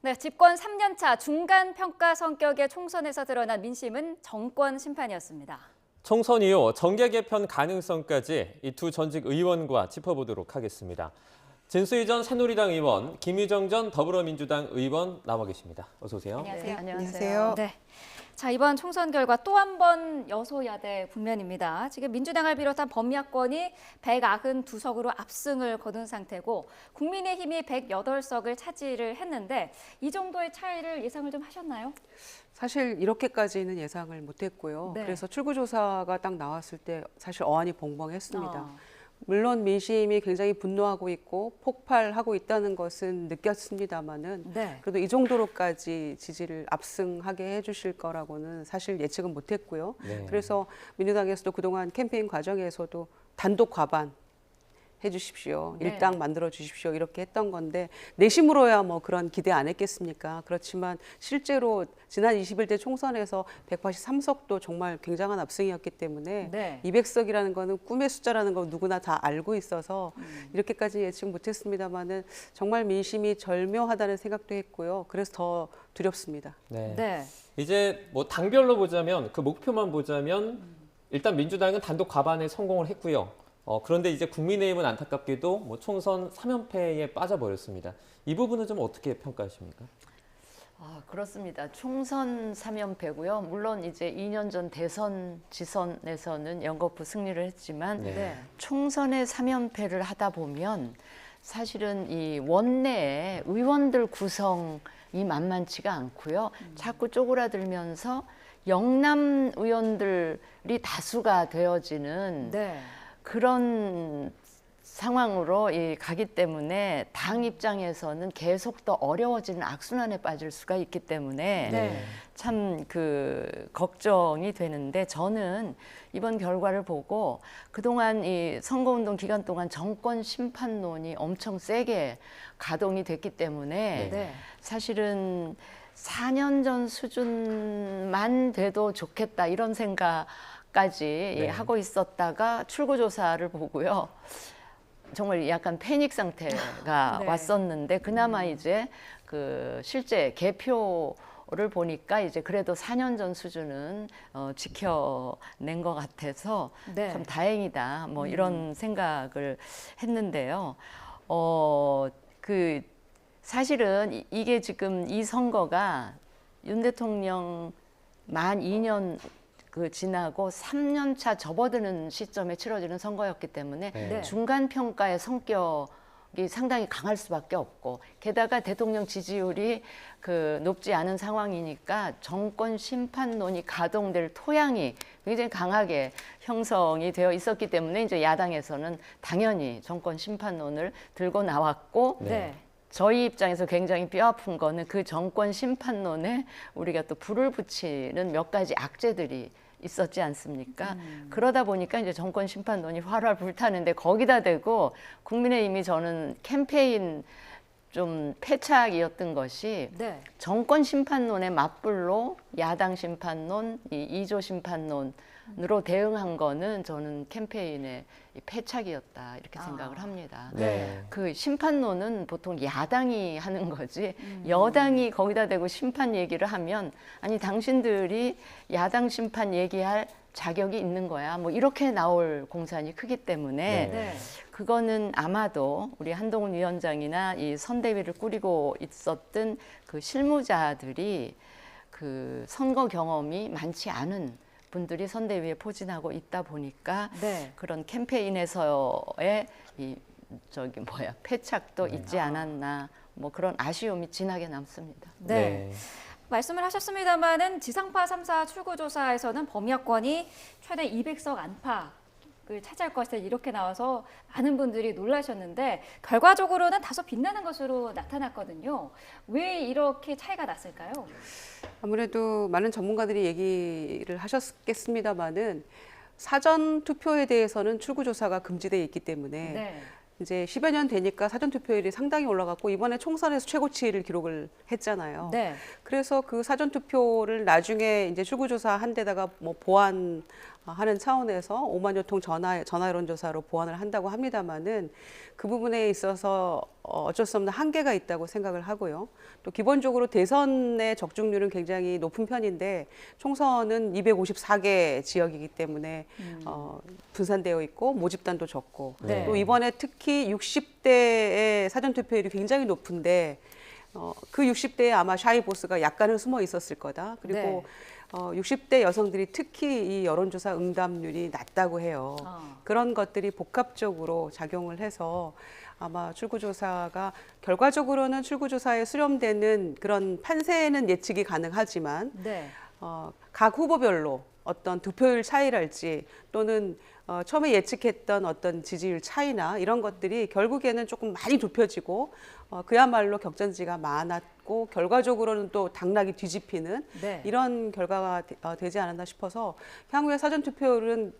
네, 집권 3년차 중간 평가 성격의 총선에서 드러난 민심은 정권 심판이었습니다. 총선 이후 정계 개편 가능성까지 이 두 전직 의원과 짚어보도록 하겠습니다. 진수희 전 새누리당 의원, 김유정 전 더불어민주당 의원 나와 계십니다. 어서 오세요. 안녕하세요. 안녕하세요. 네. 자, 이번 총선 결과 또 한 번 여소야대 국면입니다. 지금 민주당을 비롯한 범야권이 192석으로 압승을 거둔 상태고 국민의힘이 108석을 차지를 했는데 이 정도의 차이를 예상을 좀 하셨나요? 사실 이렇게까지는 예상을 못했고요. 네. 그래서 출구조사가 딱 나왔을 때 사실 어안이 벙벙했습니다. 어. 물론 민심이 굉장히 분노하고 있고 폭발하고 있다는 것은 느꼈습니다마는 네. 그래도 이 정도로까지 지지를 압승하게 해주실 거라고는 사실 예측은 못했고요. 네. 그래서 민주당에서도 그동안 캠페인 과정에서도 단독 과반 해주십시오. 네. 일당 만들어 주십시오. 이렇게 했던 건데 내심으로야 뭐 그런 기대 안 했겠습니까? 그렇지만 실제로 지난 21대 총선에서 183석도 정말 굉장한 압승이었기 때문에 네. 200석이라는 거는 꿈의 숫자라는 거 누구나 다 알고 있어서 이렇게까지 예측 못했습니다만은 정말 민심이 절묘하다는 생각도 했고요. 그래서 더 두렵습니다. 네. 네. 이제 뭐 당별로 보자면 그 목표만 보자면 일단 민주당은 단독 과반에 성공을 했고요. 그런데 이제 국민의힘은 안타깝게도 뭐 총선 3연패에 빠져버렸습니다. 이 부분은 좀 어떻게 평가하십니까? 그렇습니다. 총선 3연패고요. 물론 이제 2년 전 대선 지선에서는 연거푸 승리를 했지만 네. 네. 총선의 3연패를 하다 보면 사실은 이 원내에 의원들 구성이 만만치가 않고요. 자꾸 쪼그라들면서 영남 의원들이 다수가 되어지는 네. 그런 상황으로 가기 때문에 당 입장에서는 계속 더 어려워지는 악순환에 빠질 수가 있기 때문에 네. 참 걱정이 되는데 저는 이번 결과를 보고 그동안 이 선거운동 기간 동안 정권 심판론이 엄청 세게 가동이 됐기 때문에 네. 사실은 4년 전 수준만 돼도 좋겠다 이런 생각까지 네. 하고 있었다가 출구조사를 보고요. 정말 약간 패닉 상태가 네. 왔었는데 그나마 이제 실제 개표를 보니까 이제 그래도 4년 전 수준은 지켜낸 것 같아서 네. 참 다행이다 뭐 이런 생각을 했는데요. 사실은 이게 지금 이 선거가 윤 대통령 만 2년 지나고 3년 차 접어드는 시점에 치러지는 선거였기 때문에 네. 중간 평가의 성격이 상당히 강할 수밖에 없고 게다가 대통령 지지율이 높지 않은 상황이니까 정권 심판론이 가동될 토양이 굉장히 강하게 형성이 되어 있었기 때문에 이제 야당에서는 당연히 정권 심판론을 들고 나왔고 네. 저희 입장에서 굉장히 뼈아픈 거는 그 정권 심판론에 우리가 또 불을 붙이는 몇 가지 악재들이 있었지 않습니까? 그러다 보니까 이제 정권 심판론이 활활 불타는데 거기다 대고 국민의힘이 저는 캠페인 좀 패착이었던 것이 네. 정권 심판론의 맞불로 야당 심판론, 이 2조 심판론으로 대응한 거는 저는 캠페인의 패착이었다 이렇게 생각을 합니다. 네. 그 심판론은 보통 야당이 하는 거지 여당이 거기다 대고 심판 얘기를 하면 아니 당신들이 야당 심판 얘기할 자격이 있는 거야 뭐 이렇게 나올 공산이 크기 때문에 네. 그거는 아마도 우리 한동훈 위원장이나 이 선대위를 꾸리고 있었던 그 실무자들이 선거 경험이 많지 않은 분들이 선대위에 포진하고 있다 보니까 네. 그런 캠페인에서의 패착도 있지 않았나 뭐 그런 아쉬움이 진하게 남습니다. 네. 말씀을 하셨습니다마는 지상파 3사 출구조사에서는 범야권이 최대 200석 안팎을 차지할 것이다 이렇게 나와서 많은 분들이 놀라셨는데 결과적으로는 다소 빛나는 것으로 나타났거든요. 왜 이렇게 차이가 났을까요? 아무래도 많은 전문가들이 얘기를 하셨겠습니다마는 사전 투표에 대해서는 출구조사가 금지되어 있기 때문에 네. 이제 10여 년 되니까 사전 투표율이 상당히 올라갔고 이번에 총선에서 최고치를 기록을 했잖아요. 네. 그래서 그 사전 투표를 나중에 이제 출구조사 한 데다가 뭐 보완 하는 차원에서 5만여 통 전화 여론조사로 보완을 한다고 합니다만은 그 부분에 있어서 어쩔 수 없는 한계가 있다고 생각을 하고요. 또 기본적으로 대선의 적중률은 굉장히 높은 편인데 총선은 254개 지역이기 때문에 분산되어 있고 모집단도 적고 네. 또 이번에 특히 60대의 사전투표율이 굉장히 높은데 그 60대에 아마 샤이 보스가 약간은 숨어 있었을 거다. 그리고 네. 60대 여성들이 특히 이 여론조사 응답률이 낮다고 해요. 그런 것들이 복합적으로 작용을 해서 아마 출구조사가 결과적으로는 출구조사에 수렴되는 그런 판세는 예측이 가능하지만 네. 각 후보별로 어떤 득표율 차이랄지 또는 처음에 예측했던 어떤 지지율 차이나 이런 것들이 결국에는 조금 많이 좁혀지고 그야말로 격전지가 많았고 결과적으로는 또 당락이 뒤집히는 네. 이런 결과가 되지 않았나 싶어서 향후에 사전투표율은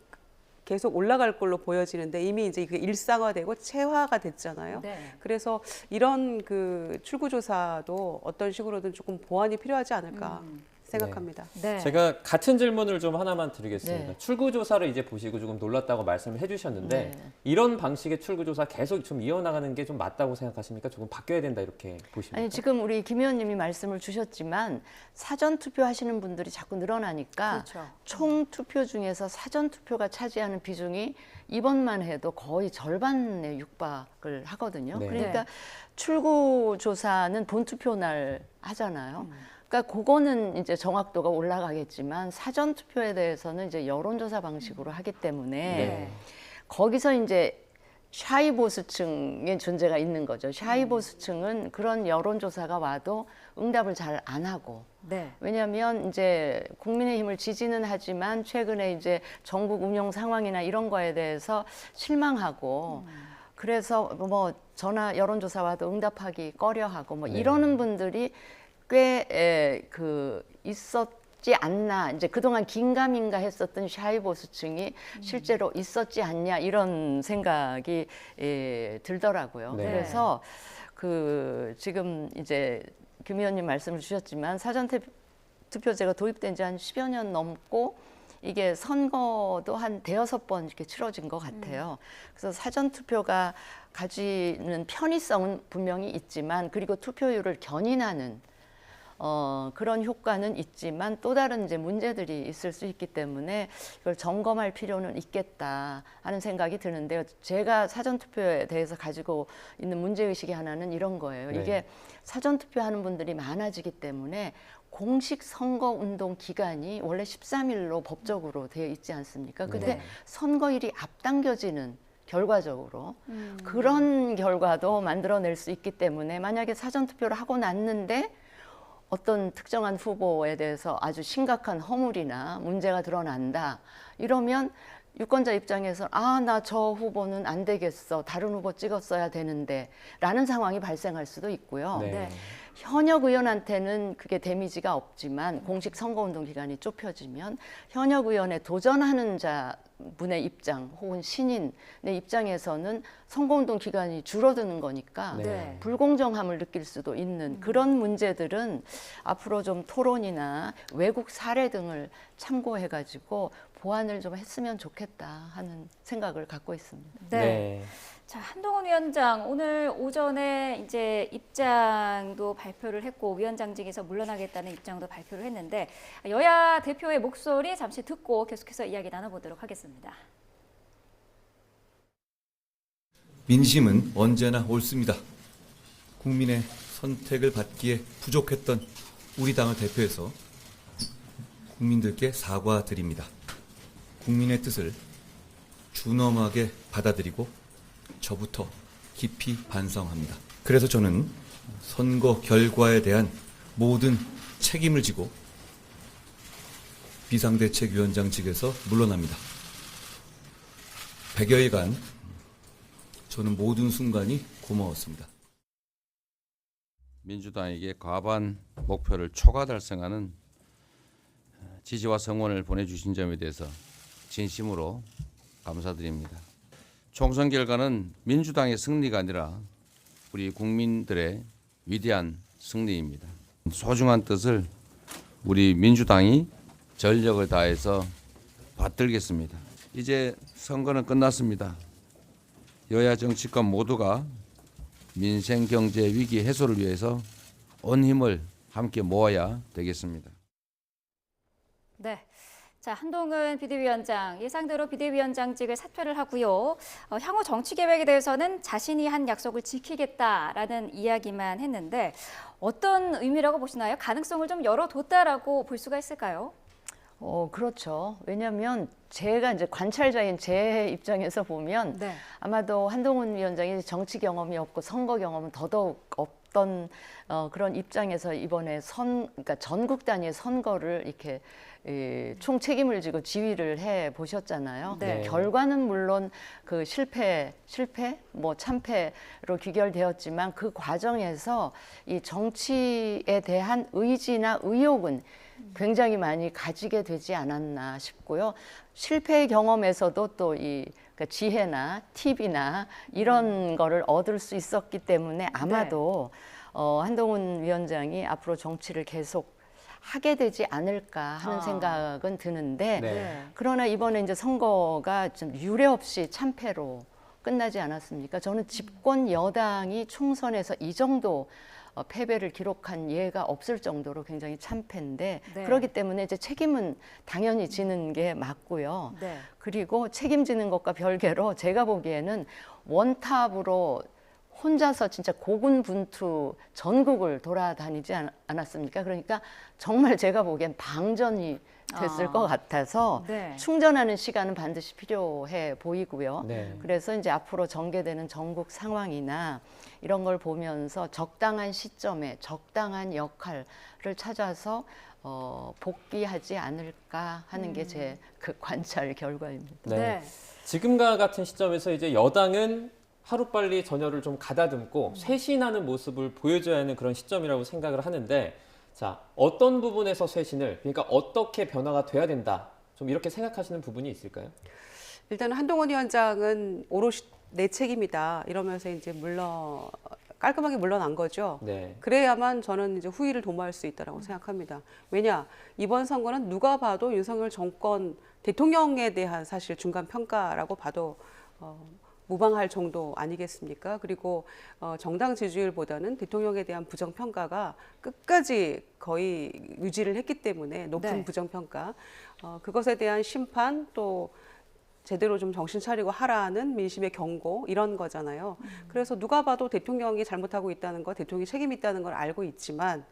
계속 올라갈 걸로 보여지는데 이미 이제 그 일상화되고 체화가 됐잖아요. 네. 그래서 이런 그 출구조사도 어떤 식으로든 조금 보완이 필요하지 않을까 생각합니다. 네. 제가 같은 질문을 좀 하나만 드리겠습니다. 네. 출구조사를 이제 보시고 조금 놀랐다고 말씀을 해주셨는데 네. 이런 방식의 출구조사 계속 좀 이어나가는 게 좀 맞다고 생각하십니까? 조금 바뀌어야 된다 이렇게 보십니까? 아니 지금 우리 김 의원님이 말씀을 주셨지만 사전 투표하시는 분들이 자꾸 늘어나니까 그렇죠. 총 투표 중에서 사전 투표가 차지하는 비중이 이번만 해도 거의 절반에 육박을 하거든요. 네. 그러니까 출구 조사는 본 투표 날 하잖아요. 그러니까 그거는 이제 정확도가 올라가겠지만 사전 투표에 대해서는 이제 여론조사 방식으로 하기 때문에 네. 거기서 이제 샤이보수층의 존재가 있는 거죠. 샤이보수층은 그런 여론조사가 와도 응답을 잘 안 하고 네. 왜냐하면 이제 국민의힘을 지지는 하지만 최근에 이제 전국 운영 상황이나 이런 거에 대해서 실망하고 그래서 뭐 전화 여론조사 와도 응답하기 꺼려하고 뭐 네. 이러는 분들이 꽤 있었지 않나 이제 그동안 긴가민가 했었던 샤이보수층이 실제로 있었지 않냐 이런 생각이 들더라고요. 네. 그래서 그 지금 이제 김 의원님 말씀을 주셨지만 사전투표제가 도입된 지 한 10여 년 넘고 이게 선거도 한 대여섯 번 이렇게 치러진 것 같아요. 그래서 사전투표가 가지는 편의성은 분명히 있지만 그리고 투표율을 견인하는 그런 효과는 있지만 또 다른 이제 문제들이 있을 수 있기 때문에 이걸 점검할 필요는 있겠다 하는 생각이 드는데요. 제가 사전투표에 대해서 가지고 있는 문제의식이 하나는 이런 거예요. 네. 이게 사전투표하는 분들이 많아지기 때문에 공식 선거운동 기간이 원래 13일로 법적으로 되어 있지 않습니까? 근데 네. 선거일이 앞당겨지는 결과적으로 그런 결과도 만들어낼 수 있기 때문에 만약에 사전투표를 하고 났는데 어떤 특정한 후보에 대해서 아주 심각한 허물이나 문제가 드러난다. 이러면 유권자 입장에서 나 저 후보는 안 되겠어. 다른 후보 찍었어야 되는데 라는 상황이 발생할 수도 있고요. 네. 네. 현역 의원한테는 그게 데미지가 없지만 공식 선거운동 기간이 좁혀지면 현역 의원에 도전하는 자분의 입장 혹은 신인의 입장에서는 선거운동 기간이 줄어드는 거니까 네. 불공정함을 느낄 수도 있는 그런 문제들은 앞으로 좀 토론이나 외국 사례 등을 참고해가지고 보완을 좀 했으면 좋겠다 하는 생각을 갖고 있습니다. 네. 자, 한동훈 위원장 오늘 오전에 이제 입장도 발표를 했고 위원장직에서 물러나겠다는 입장도 발표를 했는데 여야 대표의 목소리 잠시 듣고 계속해서 이야기 나눠보도록 하겠습니다. 민심은 언제나 옳습니다. 국민의 선택을 받기에 부족했던 우리 당을 대표해서 국민들께 사과드립니다. 국민의 뜻을 준엄하게 받아들이고 저부터 깊이 반성합니다. 그래서 저는 선거 결과에 대한 모든 책임을 지고 비상대책위원장직에서 물러납니다. 100여일간 저는 모든 순간이 고마웠습니다. 민주당에게 과반 목표를 초과 달성하는 지지와 성원을 보내주신 점에 대해서 진심으로 감사드립니다. 총선 결과는 민주당의 승리가 아니라 우리 국민들의 위대한 승리입니다. 소중한 뜻을 우리 민주당이 전력을 다해서 받들겠습니다. 이제 선거는 끝났습니다. 여야 정치권 모두가 민생 경제 위기 해소를 위해서 온 힘을 함께 모아야 되겠습니다. 네. 자, 한동훈 비대위원장 예상대로 비대위원장직을 사퇴를 하고요. 향후 정치 계획에 대해서는 자신이 한 약속을 지키겠다라는 이야기만 했는데 어떤 의미라고 보시나요? 가능성을 좀 열어뒀다라고 볼 수가 있을까요? 그렇죠. 왜냐하면 제가 이제 관찰자인 제 입장에서 보면 네. 아마도 한동훈 위원장이 정치 경험이 없고 선거 경험은 더더욱 없던 그런 입장에서 이번에 그러니까 전국 단위의 선거를 이렇게 총 책임을 지고 지휘를 해 보셨잖아요. 네. 결과는 물론 그 실패, 뭐 참패로 귀결되었지만 그 과정에서 이 정치에 대한 의지나 의욕은 굉장히 많이 가지게 되지 않았나 싶고요. 실패의 경험에서도 또 이 그러니까 지혜나 팁이나 이런 거를 얻을 수 있었기 때문에 아마도 한동훈 위원장이 앞으로 정치를 계속 하게 되지 않을까 하는 생각은 드는데 네. 그러나 이번에 이제 선거가 좀 유례 없이 참패로 끝나지 않았습니까? 저는 집권 여당이 총선에서 이 정도 패배를 기록한 예가 없을 정도로 굉장히 참패인데 네. 그렇기 때문에 이제 책임은 당연히 지는 게 맞고요. 네. 그리고 책임지는 것과 별개로 제가 보기에는 원탑으로 혼자서 진짜 고군분투 전국을 돌아다니지 않았습니까? 그러니까 정말 제가 보기엔 방전이 됐을 것 같아서 네. 충전하는 시간은 반드시 필요해 보이고요. 네. 그래서 이제 앞으로 전개되는 전국 상황이나 이런 걸 보면서 적당한 시점에 적당한 역할을 찾아서 복귀하지 않을까 하는 게 제 그 관찰 결과입니다. 네. 네. 지금과 같은 시점에서 이제 여당은 하루빨리 전열을 좀 가다듬고 쇄신하는 모습을 보여줘야 하는 그런 시점이라고 생각을 하는데 자, 어떤 부분에서 쇄신을 그러니까 어떻게 변화가 돼야 된다. 좀 이렇게 생각하시는 부분이 있을까요? 일단 한동훈 위원장은 오롯이 내 책임이다 이러면서 이제 깔끔하게 물러난 거죠. 네. 그래야만 저는 이제 후위를 도모할 수 있다라고 생각합니다. 왜냐 이번 선거는 누가 봐도 윤석열 정권 대통령에 대한 사실 중간 평가라고 봐도 무방할 정도 아니겠습니까? 그리고 정당 지지율보다는 대통령에 대한 부정평가가 끝까지 거의 유지를 했기 때문에 높은 네. 부정평가 그것에 대한 심판 또 제대로 좀 정신 차리고 하라는 민심의 경고 이런 거잖아요. 그래서 누가 봐도 대통령이 잘못하고 있다는 거, 대통령이 책임이 있다는 걸 알고 있지만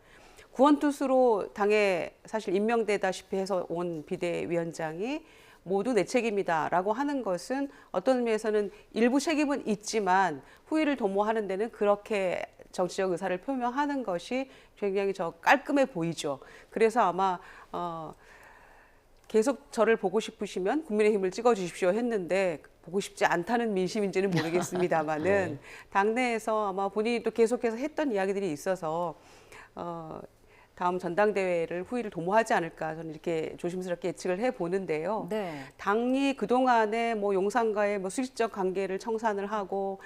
구원투수로 당에 사실 임명되다시피 해서 온 비대위원장이 모두 내 책임이다라고 하는 것은 어떤 의미에서는 일부 책임은 있지만 후위를 도모하는 데는 그렇게 정치적 의사를 표명하는 것이 굉장히 깔끔해 보이죠. 그래서 아마 계속 저를 보고 싶으시면 국민의힘을 찍어주십시오 했는데 보고 싶지 않다는 민심인지는 모르겠습니다만은 네. 당내에서 아마 본인이 또 계속해서 했던 이야기들이 있어서 다음 전당대회를 후위를 도모하지 않을까 저는 이렇게 조심스럽게 예측을 해보는데요. 네. 당이 그동안에 뭐 용산과의 뭐 수직적 관계를 청산을 하고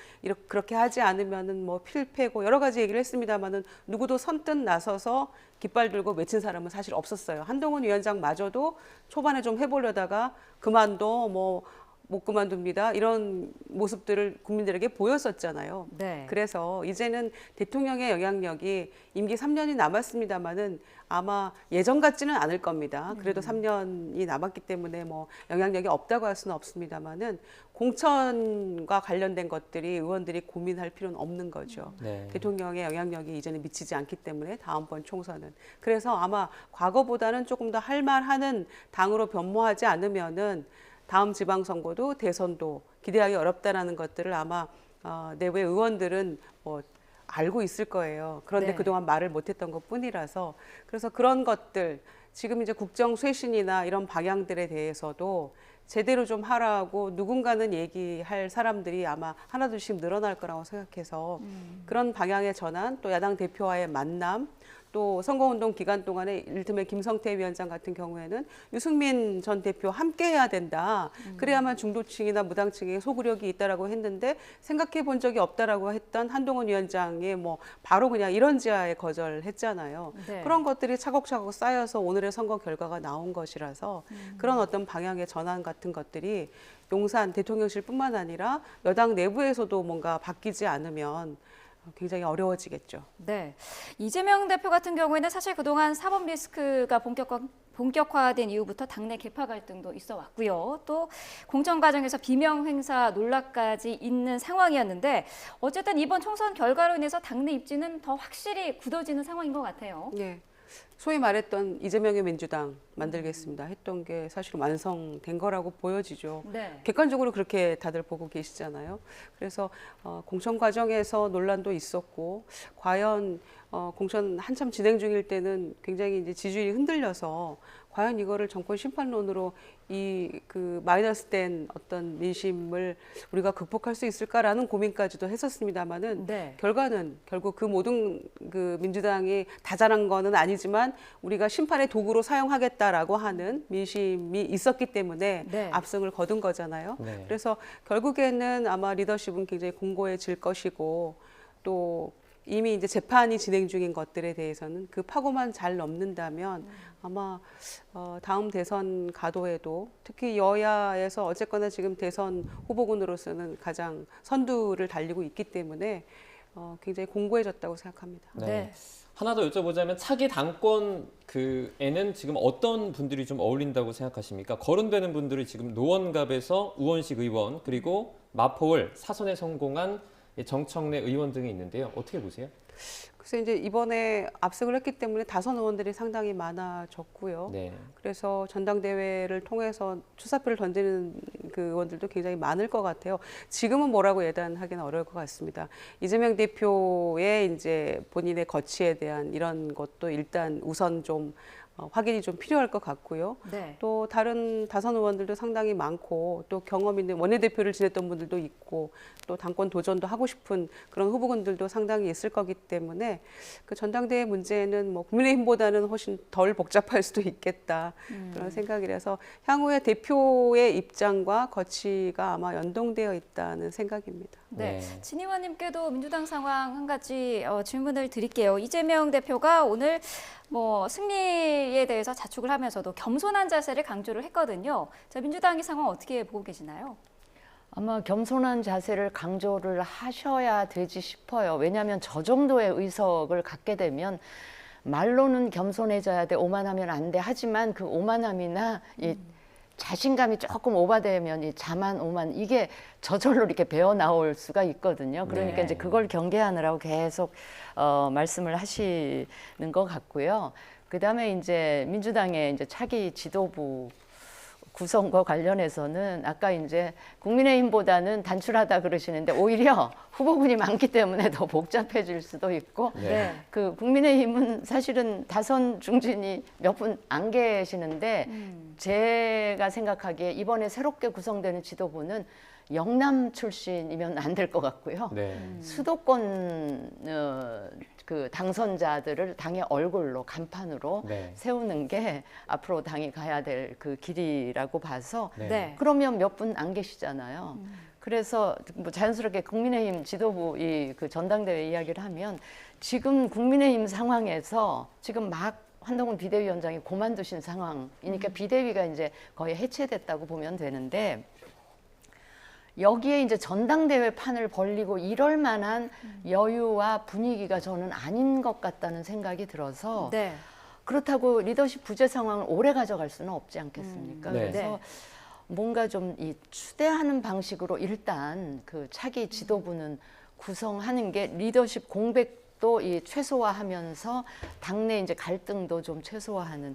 그렇게 하지 않으면은 뭐 필패고 여러 가지 얘기를 했습니다만은 누구도 선뜻 나서서 깃발 들고 외친 사람은 사실 없었어요. 한동훈 위원장마저도 초반에 좀 해보려다가 그만둬 뭐 못 그만둡니다. 이런 모습들을 국민들에게 보였었잖아요. 네. 그래서 이제는 대통령의 영향력이 임기 3년이 남았습니다만은 아마 예전 같지는 않을 겁니다. 그래도 3년이 남았기 때문에 뭐 영향력이 없다고 할 수는 없습니다만은 공천과 관련된 것들이 의원들이 고민할 필요는 없는 거죠. 네. 대통령의 영향력이 이제는 미치지 않기 때문에 다음번 총선은. 그래서 아마 과거보다는 조금 더 할만하는 당으로 변모하지 않으면은 다음 지방선거도 대선도 기대하기 어렵다라는 것들을 아마 내외 의원들은 뭐 알고 있을 거예요. 그런데 네. 그동안 말을 못했던 것뿐이라서 그래서 그런 것들 지금 이제 국정 쇄신이나 이런 방향들에 대해서도 제대로 좀 하라고 누군가는 얘기할 사람들이 아마 하나둘씩 늘어날 거라고 생각해서 그런 방향의 전환 또 야당 대표와의 만남 또 선거운동 기간 동안에 이를테면 김성태 위원장 같은 경우에는 유승민 전 대표 함께 해야 된다. 그래야만 중도층이나 무당층에 소구력이 있다라고 했는데 생각해 본 적이 없다라고 했던 한동훈 위원장이 뭐 바로 그냥 이런지하에 거절했잖아요. 네. 그런 것들이 차곡차곡 쌓여서 오늘의 선거 결과가 나온 것이라서 그런 어떤 방향의 전환 같은 것들이 용산 대통령실뿐만 아니라 여당 내부에서도 뭔가 바뀌지 않으면 굉장히 어려워지겠죠. 네. 이재명 대표 같은 경우에는 사실 그동안 사법 리스크가 본격화된 이후부터 당내 계파 갈등도 있어 왔고요. 또 공천 과정에서 비명 행사 논란까지 있는 상황이었는데 어쨌든 이번 총선 결과로 인해서 당내 입지는 더 확실히 굳어지는 상황인 것 같아요. 예. 소위 말했던 이재명의 민주당 만들겠습니다 했던 게 사실 완성된 거라고 보여지죠. 네. 객관적으로 그렇게 다들 보고 계시잖아요. 그래서 공천 과정에서 논란도 있었고 과연 공천 한참 진행 중일 때는 굉장히 이제 지지율이 흔들려서 과연 이거를 정권 심판론으로 이 그 마이너스된 어떤 민심을 우리가 극복할 수 있을까라는 고민까지도 했었습니다만은 네. 결과는 결국 그 모든 그 민주당이 다 잘한 거는 아니지만 우리가 심판의 도구로 사용하겠다라고 하는 민심이 있었기 때문에 네. 압승을 거둔 거잖아요. 네. 그래서 결국에는 아마 리더십은 굉장히 공고해질 것이고 또 이미 이제 재판이 진행 중인 것들에 대해서는 그 파고만 잘 넘는다면 아마 다음 대선 가도에도 특히 여야에서 어쨌거나 지금 대선 후보군으로서는 가장 선두를 달리고 있기 때문에 굉장히 공고해졌다고 생각합니다. 네. 하나 더 여쭤보자면 차기 당권 그에는 지금 어떤 분들이 좀 어울린다고 생각하십니까? 거론되는 분들이 지금 노원갑에서 우원식 의원 그리고 마포을 사선에 성공한 정청래 의원 등이 있는데요. 어떻게 보세요? 그래서 이제 이번에 압승을 했기 때문에 다선 의원들이 상당히 많아졌고요. 네. 그래서 전당대회를 통해서 출사표를 던지는 그 의원들도 굉장히 많을 것 같아요. 지금은 뭐라고 예단하기는 어려울 것 같습니다. 이재명 대표의 이제 본인의 거취에 대한 이런 것도 일단 우선 좀 확인이 좀 필요할 것 같고요. 네. 또 다른 다선 의원들도 상당히 많고 또 경험 있는 원내대표를 지냈던 분들도 있고 또 당권 도전도 하고 싶은 그런 후보군들도 상당히 있을 거기 때문에 그 전당대회 문제는 뭐 국민의힘보다는 훨씬 덜 복잡할 수도 있겠다 그런 생각이라서 향후에 대표의 입장과 거취가 아마 연동되어 있다는 생각입니다. 네. 네. 진 의원님께도 민주당 상황 한 가지 질문을 드릴게요. 이재명 대표가 오늘 뭐 승리에 대해서 자축을 하면서도 겸손한 자세를 강조를 했거든요. 자, 민주당의 상황 어떻게 보고 계시나요? 아마 겸손한 자세를 강조를 하셔야 되지 싶어요. 왜냐하면 저 정도의 의석을 갖게 되면 말로는 겸손해져야 돼, 오만하면 안 돼. 하지만 그 오만함이나 이 자신감이 조금 오바되면 이 자만 오만 이게 저절로 이렇게 배어 나올 수가 있거든요. 그러니까 네. 이제 그걸 경계하느라고 계속 말씀을 하시는 것 같고요. 그다음에 이제 민주당의 이제 차기 지도부 구성과 관련해서는 아까 이제 국민의힘보다는 단출하다 그러시는데 오히려 후보군이 많기 때문에 더 복잡해질 수도 있고 네. 그 국민의힘은 사실은 다선 중진이 몇 분 안 계시는데 제가 생각하기에 이번에 새롭게 구성되는 지도부는 영남 출신이면 안 될 것 같고요. 네. 수도권 그 당선자들을 당의 얼굴로 간판으로 네. 세우는 게 앞으로 당이 가야 될 그 길이라고 봐서 네. 네. 그러면 몇 분 안 계시잖아요. 그래서 뭐 자연스럽게 국민의힘 지도부 이 그 전당대회 이야기를 하면 지금 국민의힘 상황에서 지금 막 한동훈 비대위원장이 고만두신 상황이니까 비대위가 이제 거의 해체됐다고 보면 되는데 여기에 이제 전당대회 판을 벌리고 이럴 만한 여유와 분위기가 저는 아닌 것 같다는 생각이 들어서 네. 그렇다고 리더십 부재 상황을 오래 가져갈 수는 없지 않겠습니까? 네. 그래서 뭔가 좀 이 추대하는 방식으로 일단 그 차기 지도부는 구성하는 게 리더십 공백도 이 최소화하면서 당내 이제 갈등도 좀 최소화하는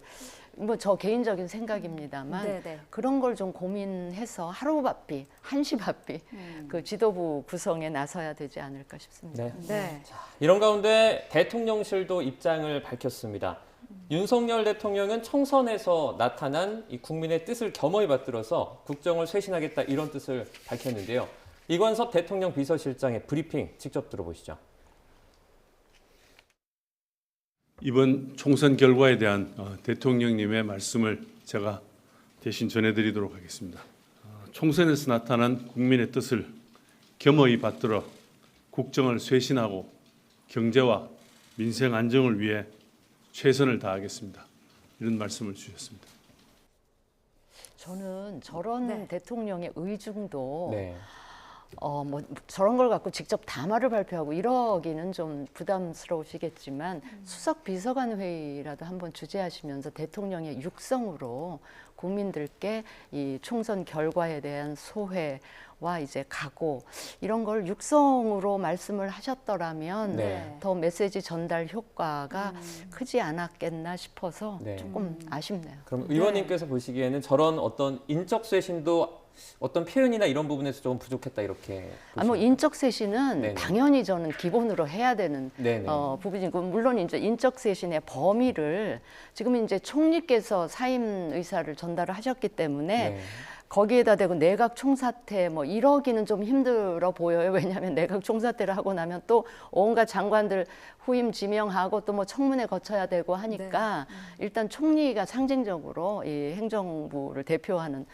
뭐 저 개인적인 생각입니다만 네, 네. 그런 걸 좀 고민해서 하루바삐, 한시바삐 그 지도부 구성에 나서야 되지 않을까 싶습니다. 네. 네. 이런 가운데 대통령실도 입장을 밝혔습니다. 윤석열 대통령은 총선에서 나타난 이 국민의 뜻을 겸허히 받들어서 국정을 쇄신하겠다 이런 뜻을 밝혔는데요. 이관섭 대통령 비서실장의 브리핑 직접 들어보시죠. 이번 총선 결과에 대한 대통령님의 말씀을 제가 대신 전해드리도록 하겠습니다. 총선에서 나타난 국민의 뜻을 겸허히 받들어 국정을 쇄신하고 경제와 민생 안정을 위해 최선을 다하겠습니다. 이런 말씀을 주셨습니다. 저는 저런 네. 대통령의 의중도 네. 뭐 저런 걸 갖고 직접 담화를 발표하고 이러기는 좀 부담스러우시겠지만 수석 비서관 회의라도 한번 주재하시면서 대통령의 육성으로 국민들께 이 총선 결과에 대한 소회와 이제 각오 이런 걸 육성으로 말씀을 하셨더라면 네. 더 메시지 전달 효과가 크지 않았겠나 싶어서 네. 조금 아쉽네요. 그럼 의원님께서 보시기에는 저런 어떤 인적 쇄신도 어떤 표현이나 이런 부분에서 조금 부족했다 이렇게 뭐 인적 쇄신은 네네. 당연히 저는 기본으로 해야 되는 네네. 부분이고 물론 이제 인적 쇄신의 범위를 지금 이제 총리께서 사임 의사를 전달을 하셨기 때문에 네. 거기에다 대고 내각 총사퇴 뭐 이러기는 좀 힘들어 보여요. 왜냐하면 내각 총사퇴를 하고 나면 또 온갖 장관들 후임 지명하고 또 뭐 청문회 거쳐야 되고 하니까 일단 총리가 상징적으로 이 행정부를 대표하는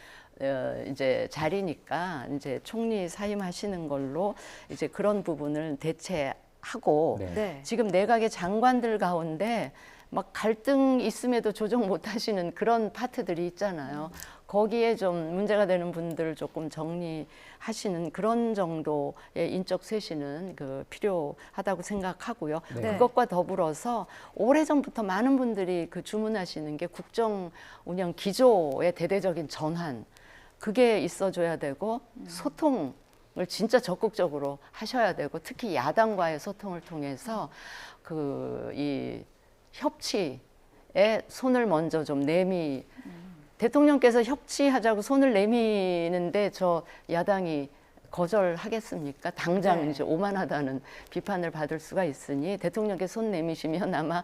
이제 자리니까 이제 총리 사임하시는 걸로 이제 그런 부분을 대체하고 네. 네. 지금 내각의 장관들 가운데 막 갈등 있음에도 조정 못 하시는 그런 파트들이 있잖아요. 거기에 좀 문제가 되는 분들 조금 정리하시는 그런 정도의 인적 쇄신은 필요하다고 생각하고요. 네. 그것과 더불어서 오래전부터 많은 분들이 주문하시는 게 국정 운영 기조의 대대적인 전환. 그게 있어줘야 되고 소통을 진짜 적극적으로 하셔야 되고 특히 야당과의 소통을 통해서 이 협치에 손을 먼저 좀 대통령께서 협치하자고 손을 내미는데 저 야당이 거절하겠습니까? 당장 이제 오만하다는 비판을 받을 수가 있으니 대통령께 손 내미시면 아마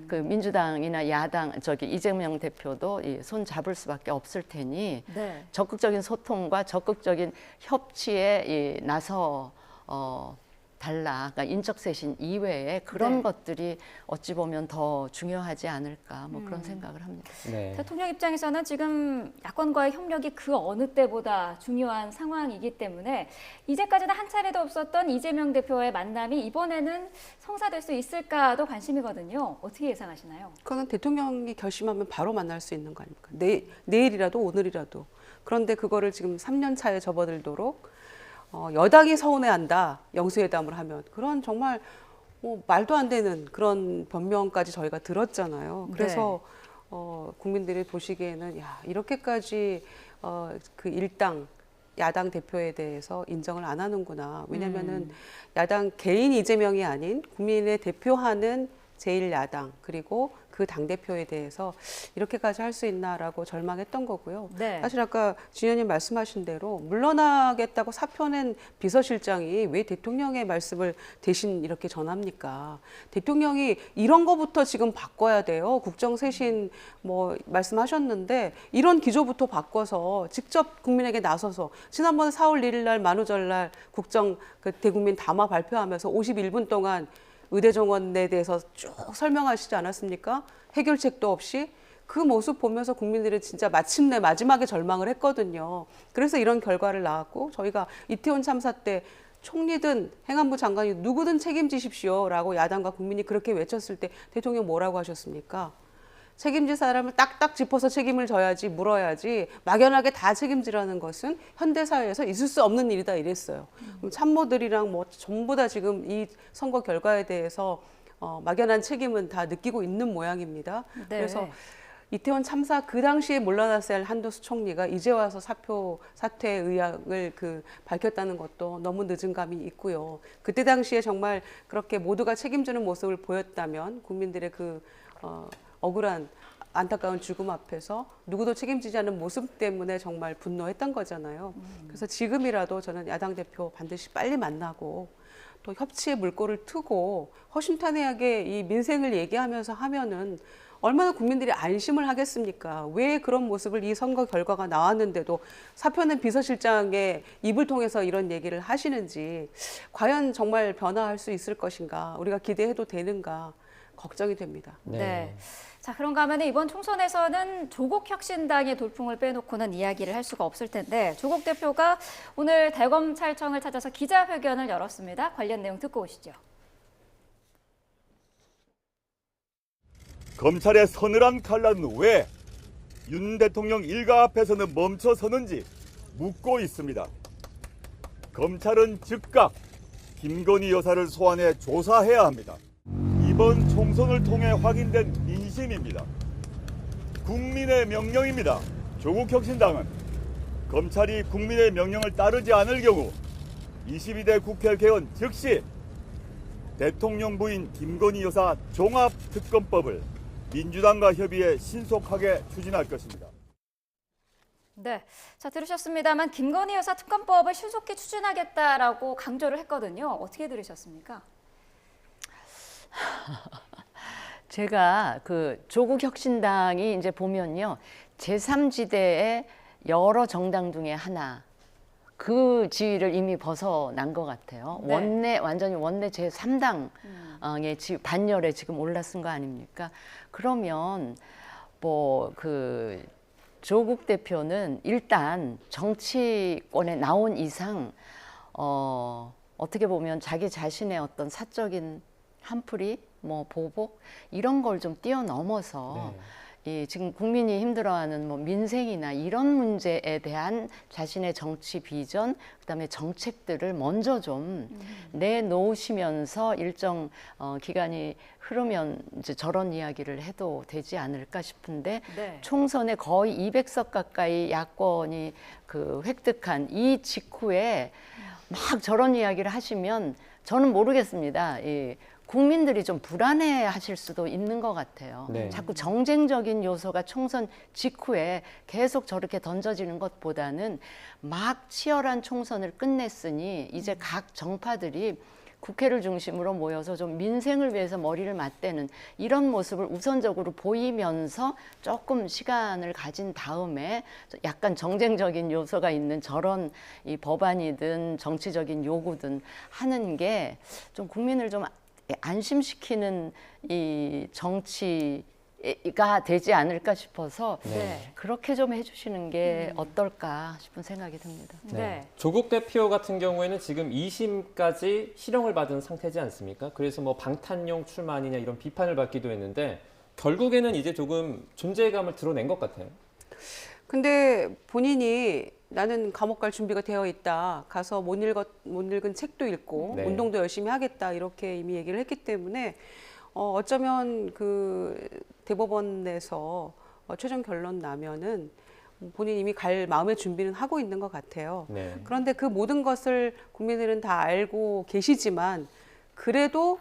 민주당이나 야당 이재명 대표도 손 잡을 수밖에 없을 테니 네. 적극적인 소통과 적극적인 협치에 나서 달라. 그러니까 인적 쇄신 이외에 그런 네. 것들이 어찌 보면 더 중요하지 않을까 뭐 그런 생각을 합니다. 네. 대통령 입장에서는 지금 야권과의 협력이 그 어느 때보다 중요한 상황이기 때문에 이제까지는 한 차례도 없었던 이재명 대표와의 만남이 이번에는 성사될 수 있을까도 관심이거든요. 어떻게 예상하시나요? 그거는 대통령이 결심하면 바로 만날 수 있는 거 아닙니까? 내일이라도 오늘이라도. 그런데 그거를 지금 3년 차에 접어들도록 여당이 서운해한다, 영수회담을 하면. 그런 정말 말도 안 되는 그런 변명까지 저희가 들었잖아요. 그래서 국민들이 보시기에는 이렇게까지 그 일당, 야당 대표에 대해서 인정을 안 하는구나. 왜냐면은 야당 개인 이재명이 아닌 국민의 대표하는 제1야당 그리고 그 당대표에 대해서 이렇게까지 할 수 있나라고 절망했던 거고요. 네. 사실 아까 진 의원님 말씀하신 대로 물러나겠다고 사표낸 비서실장이 왜 대통령의 말씀을 대신 이렇게 전합니까? 대통령이 이런 거부터 지금 바꿔야 돼요. 국정쇄신 뭐 말씀하셨는데 이런 기조부터 바꿔서 직접 국민에게 나서서 지난번 4월 1일 날 만우절날 국정 대국민 담화 발표하면서 51분 동안 의대 정원에 대해서 쭉 설명하시지 않았습니까? 해결책도 없이 그 모습 보면서 국민들이 진짜 마침내 마지막에 절망을 했거든요. 그래서 이런 결과를 낳았고 저희가 이태원 참사 때 총리든 행안부 장관이 누구든 책임지십시오라고 야당과 국민이 그렇게 외쳤을 때 대통령 뭐라고 하셨습니까? 책임질 사람을 딱딱 짚어서 책임을 져야지 물어야지 막연하게 다 책임지라는 것은 현대사회에서 있을 수 없는 일이다 이랬어요. 그럼 참모들이랑 뭐 전부 다 지금 이 선거 결과에 대해서 막연한 책임은 다 느끼고 있는 모양입니다. 네. 그래서 이태원 참사 그 당시에 물러났어야 할 한도수 총리가 이제 와서 사퇴 의향을 밝혔다는 것도 너무 늦은 감이 있고요. 그때 당시에 정말 그렇게 모두가 책임지는 모습을 보였다면 국민들의 억울한 안타까운 죽음 앞에서 누구도 책임지지 않는 모습 때문에 정말 분노했던 거잖아요. 그래서 지금이라도 저는 야당 대표 반드시 빨리 만나고 또 협치의 물꼬를 트고 허심탄회하게 이 민생을 얘기하면서 하면은 얼마나 국민들이 안심을 하겠습니까? 왜 그런 모습을 이 선거 결과가 나왔는데도 사표낸 비서실장의 입을 통해서 이런 얘기를 하시는지 과연 정말 변화할 수 있을 것인가? 우리가 기대해도 되는가? 걱정이 됩니다. 네. 자, 그런가 하면 이번 총선에서는 조국 혁신당의 돌풍을 빼놓고는 이야기를 할 수가 없을 텐데 조국 대표가 오늘 대검찰청을 찾아서 기자회견을 열었습니다. 관련 내용 듣고 오시죠. 검찰의 서늘한 칼날은 왜 윤 대통령 일가 앞에서는 멈춰서는지 묻고 있습니다. 검찰은 즉각 김건희 여사를 소환해 조사해야 합니다. 이번 총선을 통해 확인된 민심입니다. 국민의 명령입니다. 조국 혁신당은 검찰이 국민의 명령을 따르지 않을 경우 22대 국회 개원 즉시 대통령 부인 김건희 여사 종합특검법을 민주당과 협의해 신속하게 추진할 것입니다. 네, 자 들으셨습니다만 김건희 여사 특검법을 신속히 추진하겠다라고 강조를 했거든요. 어떻게 들으셨습니까? 제가 그 조국 혁신당이 이제 보면요. 제3지대의 여러 정당 중에 하나. 그 지위를 이미 벗어난 것 같아요. 네. 완전히 원내 제3당의 반열에 지금 올라선 거 아닙니까? 그러면 뭐 그 조국 대표는 일단 정치권에 나온 이상 어떻게 보면 자기 자신의 어떤 사적인 한풀이 뭐 보복 이런 걸 좀 뛰어넘어서 이 지금 국민이 힘들어하는 뭐 민생이나 이런 문제에 대한 자신의 정치 비전, 그다음에 정책들을 먼저 좀 내놓으시면서 일정 기간이 흐르면 이제 저런 이야기를 해도 되지 않을까 싶은데 네. 총선에 거의 200석 가까이 야권이 그 획득한 이 직후에 막 저런 이야기를 하시면 저는 모르겠습니다. 국민들이 좀 불안해 하실 수도 있는 것 같아요. 네. 자꾸 정쟁적인 요소가 총선 직후에 계속 저렇게 던져지는 것보다는 막 치열한 총선을 끝냈으니 이제 각 정파들이 국회를 중심으로 모여서 좀 민생을 위해서 머리를 맞대는 이런 모습을 우선적으로 보이면서 조금 시간을 가진 다음에 약간 정쟁적인 요소가 있는 저런 이 법안이든 정치적인 요구든 하는 게 좀 국민을 좀 안심시키는 이 정치가 되지 않을까 싶어서 네. 그렇게 좀 해주시는 게 어떨까 싶은 생각이 듭니다. 네. 조국 대표 같은 경우에는 지금 2심까지 실형을 받은 상태지 않습니까? 그래서 뭐 방탄용 출마 아니냐 이런 비판을 받기도 했는데 결국에는 이제 조금 존재감을 드러낸 것 같아요. 근데 본인이 나는 감옥 갈 준비가 되어 있다. 가서 못 읽은 책도 읽고 네. 운동도 열심히 하겠다. 이렇게 이미 얘기를 했기 때문에 어쩌면 그 대법원에서 최종 결론 나면은 본인이 이미 갈 마음의 준비는 하고 있는 것 같아요. 네. 그런데 그 모든 것을 국민들은 다 알고 계시지만 그래도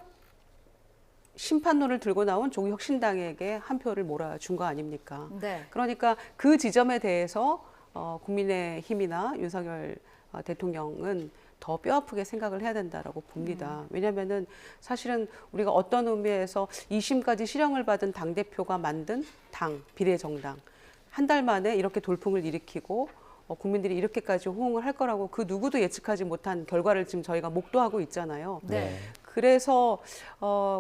심판론을 들고 나온 조국 혁신당에게 한 표를 몰아준 거 아닙니까? 네. 그러니까 그 지점에 대해서 국민의힘이나 윤석열 대통령은 더 뼈아프게 생각을 해야 된다라고 봅니다. 왜냐하면은 사실은 우리가 어떤 의미에서 2심까지 실형을 받은 당대표가 만든 당, 비례정당 한 달 만에 이렇게 돌풍을 일으키고 국민들이 이렇게까지 호응을 할 거라고 그 누구도 예측하지 못한 결과를 지금 저희가 목도하고 있잖아요. 네. 그래서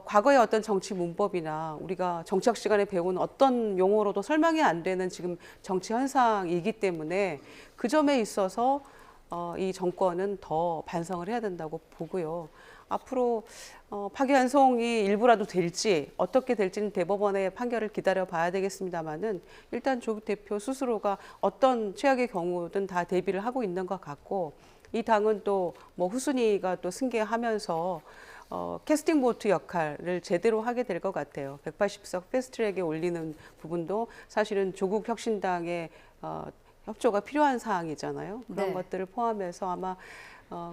과거의 어떤 정치 문법이나 우리가 정치학 시간에 배운 어떤 용어로도 설명이 안 되는 지금 정치 현상이기 때문에 그 점에 있어서 이 정권은 더 반성을 해야 된다고 보고요. 앞으로 파기환송이 일부라도 될지 어떻게 될지는 대법원의 판결을 기다려 봐야 되겠습니다만은 일단 조국 대표 스스로가 어떤 최악의 경우든 다 대비를 하고 있는 것 같고 이 당은 또 뭐 후순위가 또 승계하면서 캐스팅 보트 역할을 제대로 하게 될 것 같아요. 180석 패스트트랙에 올리는 부분도 사실은 조국 혁신당의 협조가 필요한 사항이잖아요. 그런 네. 것들을 포함해서 아마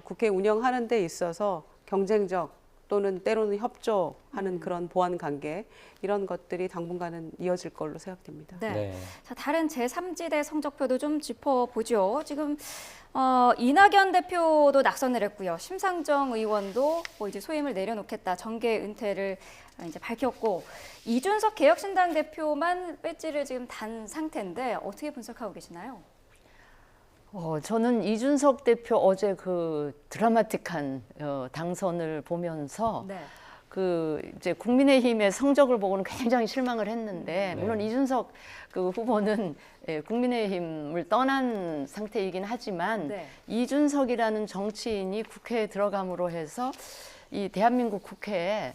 국회 운영하는 데 있어서 경쟁적 또는 때로는 협조하는 그런 보완 관계 이런 것들이 당분간은 이어질 걸로 생각됩니다. 네. 네. 자, 다른 제3지대 성적표도 좀 짚어보죠. 지금 이낙연 대표도 낙선을 했고요. 심상정 의원도 뭐 이제 소임을 내려놓겠다, 정계 은퇴를 이제 밝혔고 이준석 개혁신당 대표만 배지를 지금 단 상태인데 어떻게 분석하고 계시나요? 저는 이준석 대표 어제 그 드라마틱한 당선을 보면서 네. 그 이제 국민의힘의 성적을 보고는 굉장히 실망을 했는데 물론 이준석 그 후보는 국민의힘을 떠난 상태이긴 하지만 네. 이준석이라는 정치인이 국회에 들어감으로 해서 이 대한민국 국회에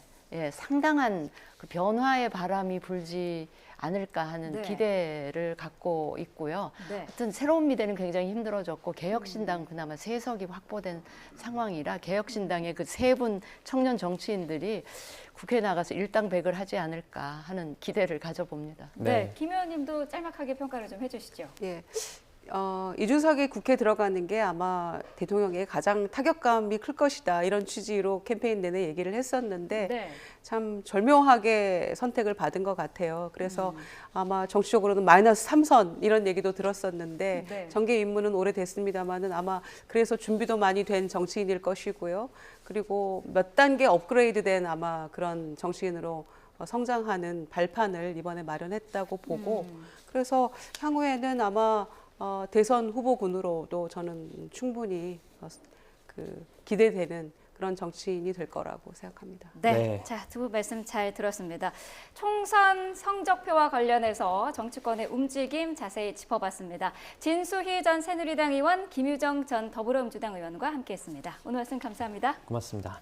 상당한 그 변화의 바람이 불지 않을까 하는 네. 기대를 갖고 있고요. 네. 하여튼 새로운 미래는 굉장히 힘들어졌고 개혁신당 그나마 3석이 확보된 상황이라 개혁신당의 그 3분 청년 정치인들이 국회에 나가서 일당백을 하지 않을까 하는 기대를 가져봅니다. 네. 김 의원님도 짤막하게 평가를 좀 해주시죠. 예. 이준석이 국회 들어가는 게 아마 대통령의 가장 타격감이 클 것이다. 이런 취지로 캠페인 내내 얘기를 했었는데 네. 참 절묘하게 선택을 받은 것 같아요. 그래서 아마 정치적으로는 마이너스 3선 이런 얘기도 들었었는데 네. 정계 입문은 오래됐습니다만은 아마 그래서 준비도 많이 된 정치인일 것이고요. 그리고 몇 단계 업그레이드된 아마 그런 정치인으로 성장하는 발판을 이번에 마련했다고 보고 그래서 향후에는 아마 대선 후보군으로도 저는 충분히 기대되는 그런 정치인이 될 거라고 생각합니다. 네. 네. 자, 두 분 말씀 잘 들었습니다. 총선 성적표와 관련해서 정치권의 움직임 자세히 짚어봤습니다. 진수희 전 새누리당 의원, 김유정 전 더불어민주당 의원과 함께했습니다. 오늘 말씀 감사합니다. 고맙습니다.